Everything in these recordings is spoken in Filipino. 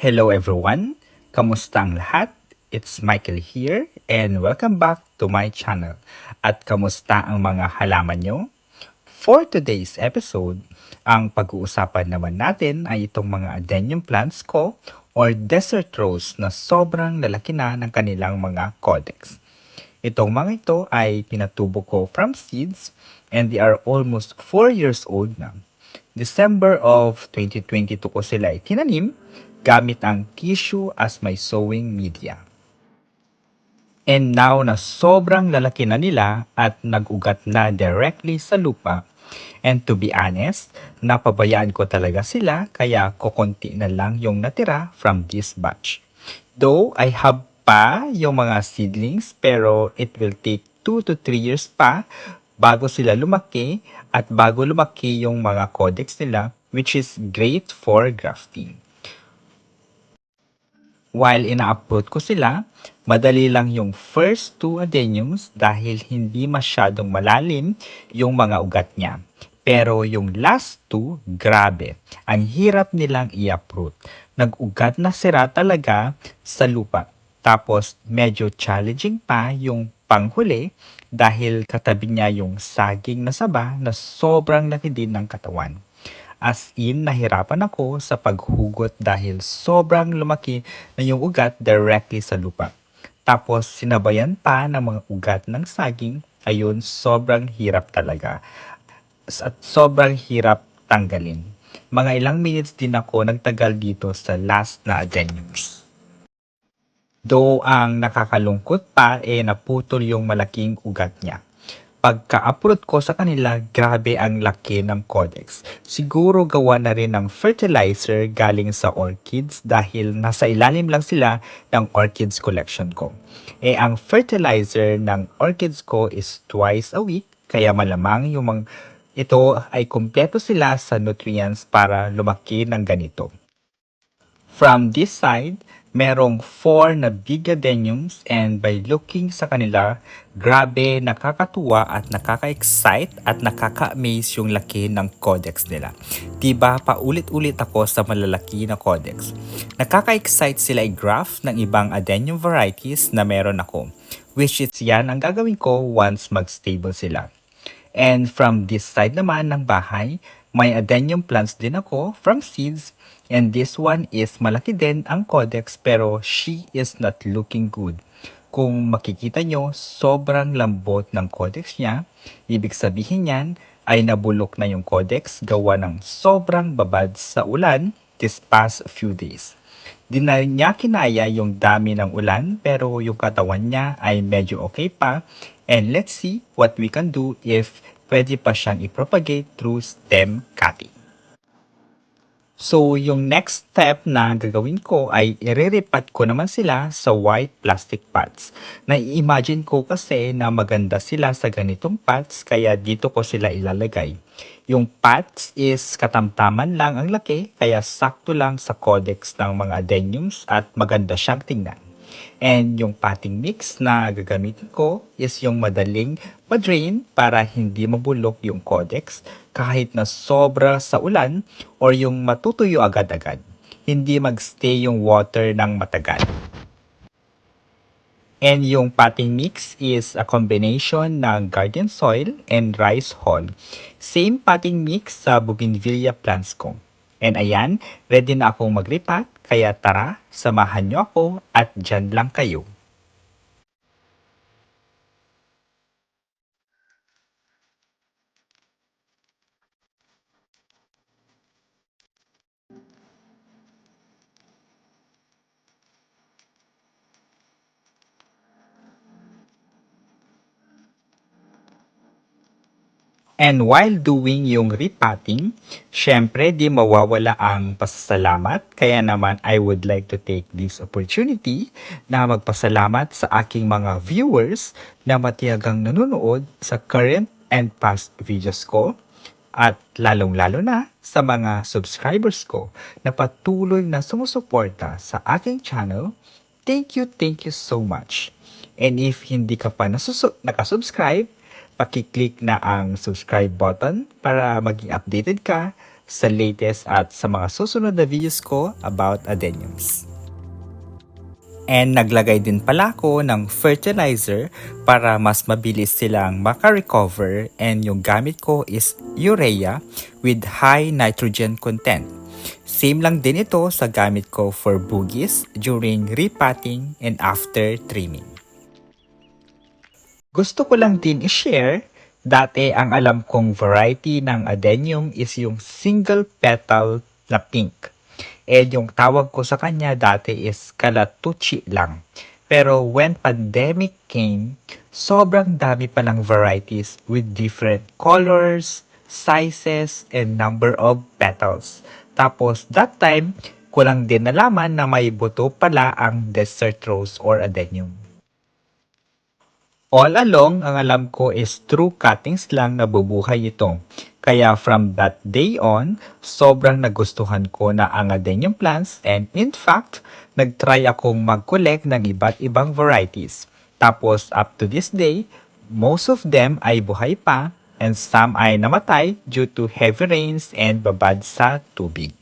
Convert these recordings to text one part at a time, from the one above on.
Hello everyone! Kamusta ang lahat? It's Michael here and welcome back to my channel. At kamusta ang mga halaman nyo? For today's episode, ang pag-uusapan naman natin ay itong mga adenium plants ko or desert rose na sobrang lalaki na ng kanilang mga codex. Itong mga ito ay pinatubo ko from seeds and they are almost 4 years old na. December of 2022 ko sila itinanim gamit ang tissue as my sowing media. And now na sobrang lalaki na nila at nag-ugat na directly sa lupa. And to be honest, napabayaan ko talaga sila kaya kukunti na lang yung natira from this batch. Though I have pa yung mga seedlings pero it will take 2 to 3 years pa bago sila lumaki at bago lumaki yung mga codex nila which is great for grafting. While ina-uproot ko sila, madali lang yung first two adeniums dahil hindi masyadong malalim yung mga ugat niya. Pero yung last two, grabe. Ang hirap nilang i-uproot. Nag-ugat na sira talaga sa lupa. Tapos medyo challenging pa yung panghuli dahil katabi niya yung saging na saba na sobrang laki din ng katawan. As in, nahirapan ako sa paghugot dahil sobrang lumaki na yung ugat directly sa lupa. Tapos sinabayan pa ng mga ugat ng saging, ayun, sobrang hirap talaga. At sobrang hirap tanggalin. Mga ilang minutes din ako nagtagal dito sa last na adeniums. Though ang nakakalungkot pa naputol yung malaking ugat niya. Pagka-upload ko sa kanila, grabe ang laki ng codex. Siguro gawa na rin ng fertilizer galing sa orchids dahil nasa ilalim lang sila ng orchids collection ko. Ang fertilizer ng orchids ko is twice a week, kaya malamang yung ito ay kumpleto sila sa nutrients para lumaki ng ganito. From this side, merong 4 na bigadeniums and by looking sa kanila, grabe nakakatuwa at nakaka-excite at nakaka-amaze yung laki ng codex nila. Diba paulit-ulit ako sa malalaki na codex. Nakaka-excite sila i-graph ng ibang adenium varieties na meron ako. Which is yan ang gagawin ko once mag-stable sila. And from this side naman ng bahay, may adenium plants din ako from seeds. And this one is malaki din ang codex pero she is not looking good. Kung makikita nyo, sobrang lambot ng codex niya. Ibig sabihin yan ay nabulok na yung codex gawa ng sobrang babad sa ulan this past few days. Di na niya kinaya yung dami ng ulan pero yung katawan niya ay medyo okay pa. And let's see what we can do if pwede pa siyang i-propagate through stem cutting. So, yung next step na gagawin ko ay ireripat ko naman sila sa white plastic pots. Nai-imagine ko kasi na maganda sila sa ganitong pots kaya dito ko sila ilalagay. Yung pots is katamtaman lang ang laki kaya sakto lang sa codex ng mga adeniums at maganda siyang tingnan. And yung potting mix na gagamitin ko is yung madaling madrain para hindi mabulok yung codex kahit na sobra sa ulan or yung matutuyo agad-agad. Hindi magstay yung water ng matagal. And yung potting mix is a combination ng garden soil and rice hull. Same potting mix sa bougainvillea plants ko. And ayan, ready na akong mag-repat, kaya tara, samahan nyo ako at dyan lang kayo. And while doing yung repotting, syempre di mawawala ang pasasalamat. Kaya naman I would like to take this opportunity na magpasalamat sa aking mga viewers na matiyagang nanonood sa current and past videos ko. At lalong-lalo na sa mga subscribers ko na patuloy na sumusuporta sa aking channel. Thank you so much. And if hindi ka pa nakasubscribe, pakiclick na ang subscribe button para maging updated ka sa latest at sa mga susunod na videos ko about adeniums. And naglagay din pala ako ng fertilizer para mas mabilis silang makarecover, and yung gamit ko is urea with high nitrogen content. Same lang din ito sa gamit ko for boogies during repotting and after trimming. Gusto ko lang din i-share, dati ang alam kong variety ng adenium is yung single petal na pink. And yung tawag ko sa kanya dati is kalatuchi lang. Pero when pandemic came, sobrang dami pa ng varieties with different colors, sizes, and number of petals. Tapos that time, ko lang din nalaman na may buto pala ang desert rose or adenium. All along, ang alam ko is through cuttings lang nabubuhay ito. Kaya from that day on, sobrang nagustuhan ko na ang adenium plants, and in fact, nagtry akong mag-collect ng iba't ibang varieties. Tapos up to this day, most of them ay buhay pa and some ay namatay due to heavy rains and babad sa tubig.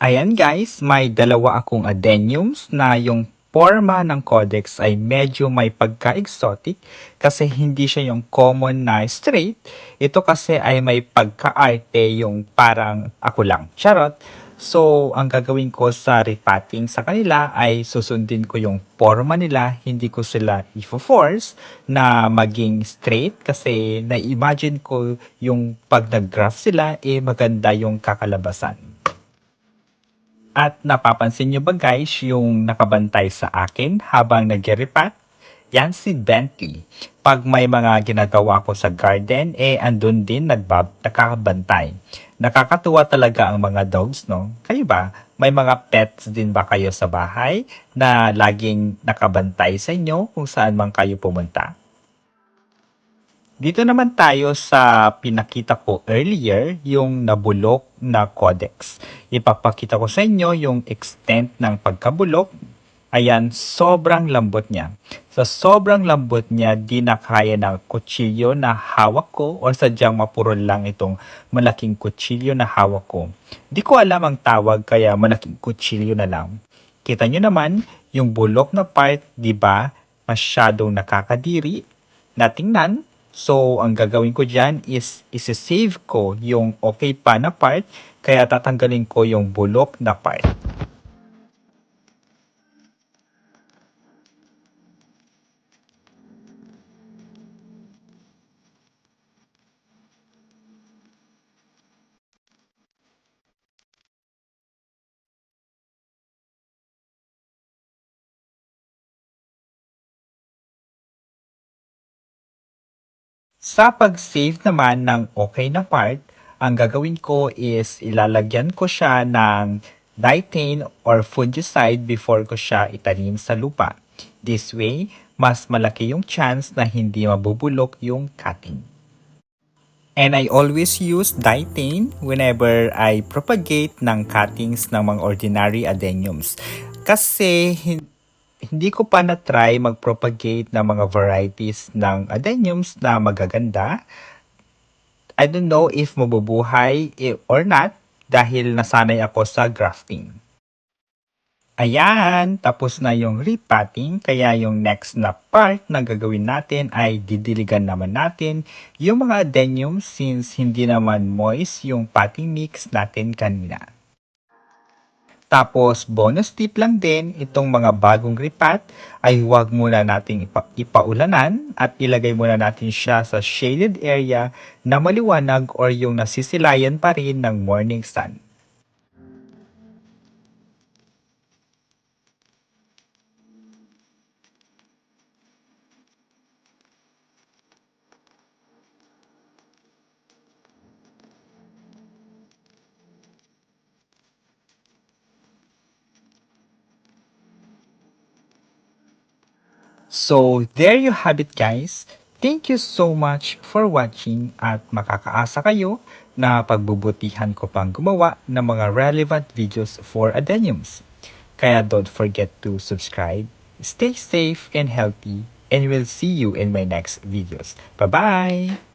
Ayan guys, may dalawa akong adeniums na yung forma ng codex ay medyo may pagka-exotic kasi hindi siya yung common na straight. Ito kasi ay may pagka-arte, yung parang ako lang. Charot! So, ang gagawin ko sa repotting sa kanila ay susundin ko yung forma nila, hindi ko sila i-force na maging straight kasi na-imagine ko yung pag nag-graft sila, maganda yung kakalabasan. At napapansin nyo ba guys yung nakabantay sa akin habang nag-repat? Yan si Bentley. Pag may mga ginagawa ko sa garden, andun din nakakabantay. Nakakatuwa talaga ang mga dogs, no? Kayo ba? May mga pets din ba kayo sa bahay na laging nakabantay sa inyo kung saan man kayo pumunta? Dito naman tayo sa pinakita ko earlier, yung nabulok na codex. Ipapakita ko sa inyo yung extent ng pagkabulok. Ayan, sobrang lambot niya. Sa sobrang lambot niya, di na kaya ng kutsilyo na hawak ko o sadyang mapurol lang itong malaking kutsilyo na hawak ko. Di ko alam ang tawag kaya malaking kutsilyo na lang. Kita nyo naman, yung bulok na part, di ba, masyadong nakakadiri na tingnan. So, ang gagawin ko dyan is isi-save ko yung okay pa na part, kaya tatanggalin ko yung bulok na part. Sa pag-save naman ng okay na part, ang gagawin ko is ilalagyan ko siya ng dietane or fungicide before ko siya itanim sa lupa. This way, mas malaki yung chance na hindi mabubulok yung cutting. And I always use dietane whenever I propagate ng cuttings ng mga ordinary adeniums. Kasi hindi ko pa na-try mag-propagate ng mga varieties ng adeniums na magaganda. I don't know if mabubuhay or not dahil nasanay ako sa grafting. Ayan, tapos na yung repotting, kaya yung next na part na gagawin natin ay didiligan naman natin yung mga adenium since hindi naman moist yung potting mix natin kanina. Tapos bonus tip lang din, itong mga bagong repot ay huwag muna nating ipaulanan at ilagay muna natin siya sa shaded area na maliwanag or yung nasisilayan pa rin ng morning sun. So, there you have it guys. Thank you so much for watching at makakaasa kayo na pagbubutihan ko pang gumawa ng mga relevant videos for adeniums. Kaya don't forget to subscribe, stay safe and healthy, and we'll see you in my next videos. Bye-bye!